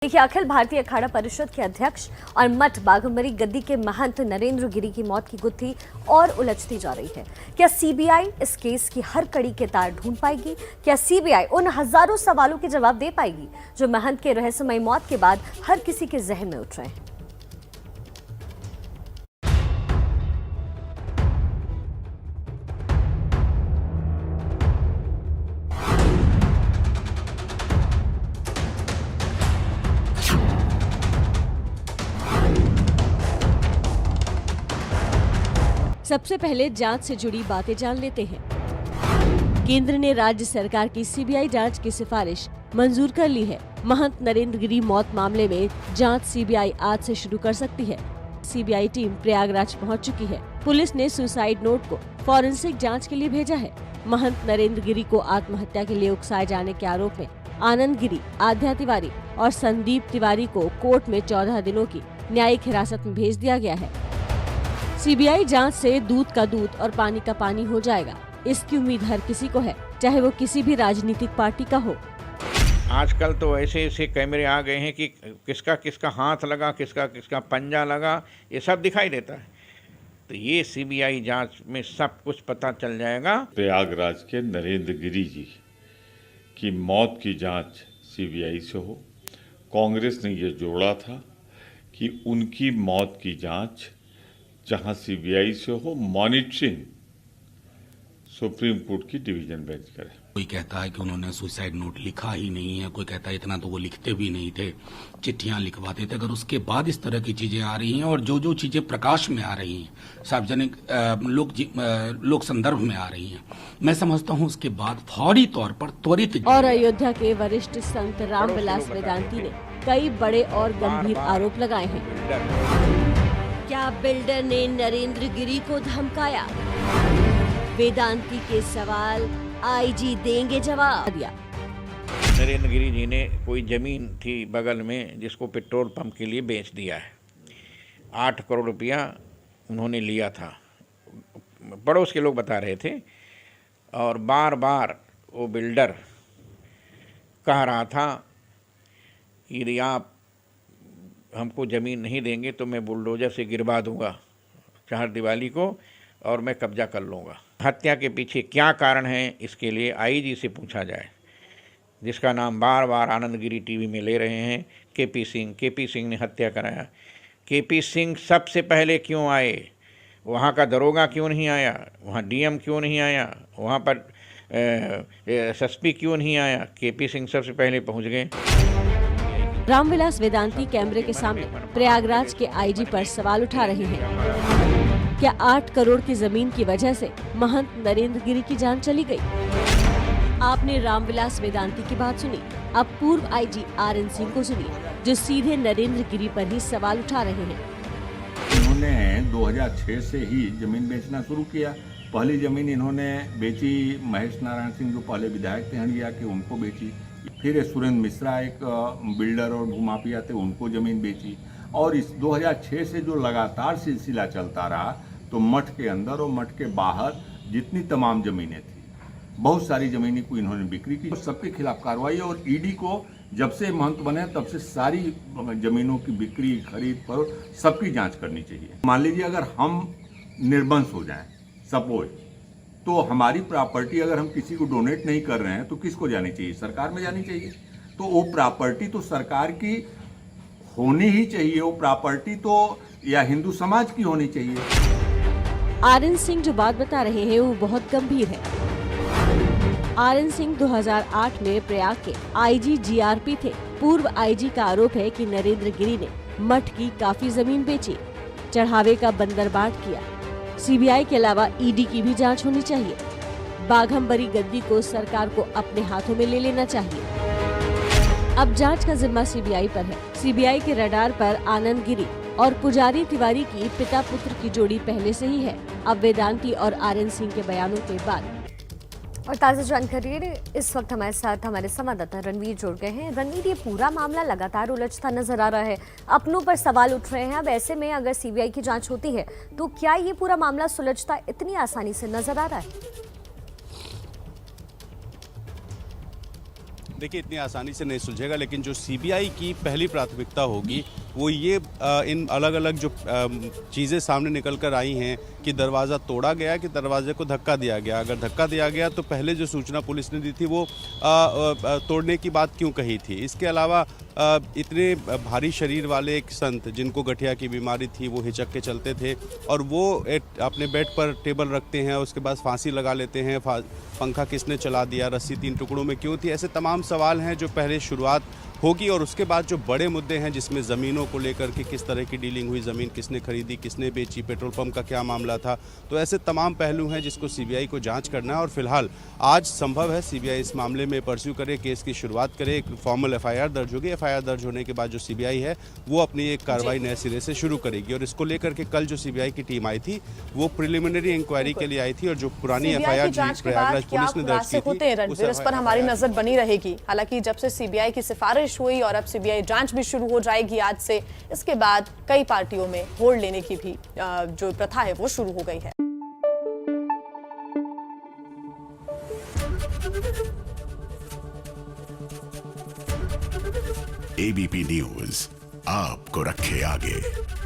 देखिए, अखिल भारतीय अखाड़ा परिषद के अध्यक्ष और मठ बाघंबरी गद्दी के महंत नरेंद्र गिरी की मौत की गुत्थी और उलझती जा रही है। क्या सीबीआई इस केस की हर कड़ी के तार ढूंढ पाएगी? क्या सीबीआई उन हजारों सवालों के जवाब दे पाएगी जो महंत के रहस्यमयी मौत के बाद हर किसी के जहन में उठ रहे हैं? सबसे पहले जांच से जुड़ी बातें जान लेते हैं। केंद्र ने राज्य सरकार की सीबीआई जांच की सिफारिश मंजूर कर ली है। महंत नरेंद्र गिरी मौत मामले में जांच सीबीआई आज से शुरू कर सकती है। सीबीआई टीम प्रयागराज पहुंच चुकी है। पुलिस ने सुसाइड नोट को फॉरेंसिक जांच के लिए भेजा है। महंत नरेंद्र गिरी को आत्महत्या के लिए उकसाए जाने के आरोप में आनंद गिरी, आध्या तिवारी और संदीप तिवारी को कोर्ट में 14 दिनों की न्यायिक हिरासत में भेज दिया गया है। सीबीआई जांच से दूध का दूध और पानी का पानी हो जाएगा, इसकी उम्मीद हर किसी को है, चाहे वो किसी भी राजनीतिक पार्टी का हो। आजकल तो ऐसे ऐसे कैमरे आ गए हैं कि किसका किसका हाथ लगा, किसका किसका पंजा लगा, ये सब दिखाई देता है। तो ये सीबीआई जांच में सब कुछ पता चल जाएगा। प्रयागराज के नरेंद्र गिरी जी की मौत की जांच सीबीआई से हो। कांग्रेस ने ये जोड़ा था कि उनकी मौत की जांच जहां सीबीआई से हो, मॉनिटरिंग सुप्रीम कोर्ट की डिवीजन बेंच करे। कोई कहता है कि उन्होंने सुसाइड नोट लिखा ही नहीं है, कोई कहता है इतना तो वो लिखते भी नहीं थे, चिट्ठियां लिखवाते थे। अगर उसके बाद इस तरह की चीजें आ रही हैं और जो जो चीजें प्रकाश में आ रही हैं, सार्वजनिक लोक संदर्भ में आ रही हैं, मैं समझता हूं उसके बाद फौरी तौर पर त्वरित। और अयोध्या के वरिष्ठ संत रामविलास वेदांती ने कई बड़े और गंभीर आरोप लगाए हैं। क्या बिल्डर ने नरेंद्र गिरी को धमकाया? वेदांती के सवाल आईजी देंगे जवाब दिया। नरेंद्र गिरी जी ने कोई जमीन थी बगल में जिसको पेट्रोल पंप के लिए बेच दिया है। 8 करोड़ रुपया उन्होंने लिया था, पड़ोस के लोग बता रहे थे। और बार बार वो बिल्डर कह रहा था यदि आप हमको ज़मीन नहीं देंगे तो मैं बुलडोजर से गिरवा दूंगा चार दिवाली को और मैं कब्जा कर लूँगा। हत्या के पीछे क्या कारण है, इसके लिए आईजी से पूछा जाए, जिसका नाम बार बार आनंद गिरी टीवी में ले रहे हैं। केपी सिंह ने हत्या कराया। केपी सिंह सबसे पहले क्यों आए? वहाँ का दरोगा क्यों नहीं आया? वहाँ डीएम क्यों नहीं आया? वहाँ पर एसएसपी क्यों नहीं आया? केपी सिंह सबसे पहले पहुँच गए। रामविलास वेदांती कैमरे के सामने प्रयागराज के आईजी पर सवाल उठा रहे हैं। क्या 8 करोड़ की जमीन की वजह से महंत नरेंद्र गिरी की जान चली गई? आपने रामविलास वेदांती की बात सुनी, अब पूर्व आईजी आरएन सिंह को सुनिए, जो सीधे नरेंद्र गिरी पर ही सवाल उठा रहे हैं। इन्होंने 2006 से ही जमीन बेचना शुरू किया। पहली जमीन इन्होंने बेची महेश नारायण सिंह, जो पहले विधायक थे हंडिया के, उनको बेची। फिर सुरेंद्र मिश्रा एक बिल्डर और भूमाफिया थे, उनको जमीन बेची। और इस 2006 से जो लगातार सिलसिला चलता रहा, तो मठ के अंदर और मठ के बाहर जितनी तमाम ज़मीनें थी, बहुत सारी ज़मीनें को इन्होंने बिक्री की। सबके खिलाफ कार्रवाई, और ईडी को जब से महंत बने तब से सारी ज़मीनों की बिक्री, खरीद फरोख्त सबकी जांच करनी चाहिए। मान लीजिए अगर हम निर्वंश हो जाएं, सपोज, तो हमारी प्रॉपर्टी अगर हम किसी को डोनेट नहीं कर रहे हैं तो किसको जानी चाहिए? सरकार में जानी चाहिए। तो वो प्रॉपर्टी तो सरकार की होनी ही चाहिए, वो प्रॉपर्टी तो या हिंदू समाज की होनी चाहिए। आरएन सिंह जो बात बता रहे हैं वो बहुत गंभीर है। आरएन सिंह 2008 में प्रयाग के आईजी जीआरपी थे। पूर्व आईजी का आरोप है कि नरेंद्र गिरी ने मठ की काफी जमीन बेची, चढ़ावे का बंदरबाट किया। सीबीआई के अलावा ईडी की भी जांच होनी चाहिए। बाघंबरी गद्दी को सरकार को अपने हाथों में ले लेना चाहिए। अब जांच का जिम्मा सीबीआई पर है। सीबीआई के रडार पर आनंद गिरी और पुजारी तिवारी की पिता पुत्र की जोड़ी पहले से ही है। अब वेदांती और आरएन सिंह के बयानों के बाद। और ताज़ा जानकारी इस वक्त हमारे साथ हमारे संवाददाता रणवीर जुड़ गए हैं। रणवीर, ये पूरा मामला लगातार उलझता नजर आ रहा है, अपनों पर सवाल उठ रहे हैं। अब ऐसे में अगर सीबीआई की जांच होती है तो क्या ये पूरा मामला सुलझता इतनी आसानी से नजर आ रहा है? देखिए इतनी आसानी से नहीं सुलझेगा, लेकिन जो सीबीआई की पहली प्राथमिकता होगी वो ये इन अलग अलग जो चीज़ें सामने निकल कर आई हैं कि दरवाज़ा तोड़ा गया कि दरवाजे को धक्का दिया गया। अगर धक्का दिया गया तो पहले जो सूचना पुलिस ने दी थी वो तोड़ने की बात क्यों कही थी। इसके अलावा इतने भारी शरीर वाले एक संत जिनको गठिया की बीमारी थी, वो हिचक के चलते थे और वो अपने बेड पर टेबल रखते हैं, उसके बाद फांसी लगा लेते हैं। पंखा किसने चला दिया, रस्सी 3 टुकड़ों में क्यों थी, ऐसे तमाम सवाल हैं जो पहले शुरुआत होगी। और उसके बाद जो बड़े मुद्दे हैं जिसमें ज़मीनों को लेकर के किस तरह की डीलिंग हुई, ज़मीन किसने खरीदी, किसने बेची, पेट्रोल पंप का क्या मामला था, तो ऐसे तमाम पहलू हैं जिसको सीबीआई को जांच करना है। और फिलहाल आज संभव है सीबीआई इस मामले में परस्यू करे, केस की शुरुआत करे, एक फॉर्मल एफआईआर दर्ज होगी। एफआईआर दर्ज होने के बाद जो सीबीआई है वो अपनी एक कार्रवाई नए सिरे से शुरू करेगी। और इसको लेकर के कल जो सीबीआई की टीम आई थी वो प्रिलिमिनरी इंक्वायरी के लिए आई थी और जो पुरानी एफआईआर प्रयागराज पुलिस ने दर्ज की थी उस पर हमारी नजर बनी रहेगी। हालांकि जब से सीबीआई की सिफारिश हुई और अब सीबीआई जांच भी शुरू हो जाएगी आज से, इसके बाद कई पार्टियों में होल्ड लेने की भी जो प्रथा है वो शुरू हो गई है। एबीपी न्यूज आपको रखे आगे।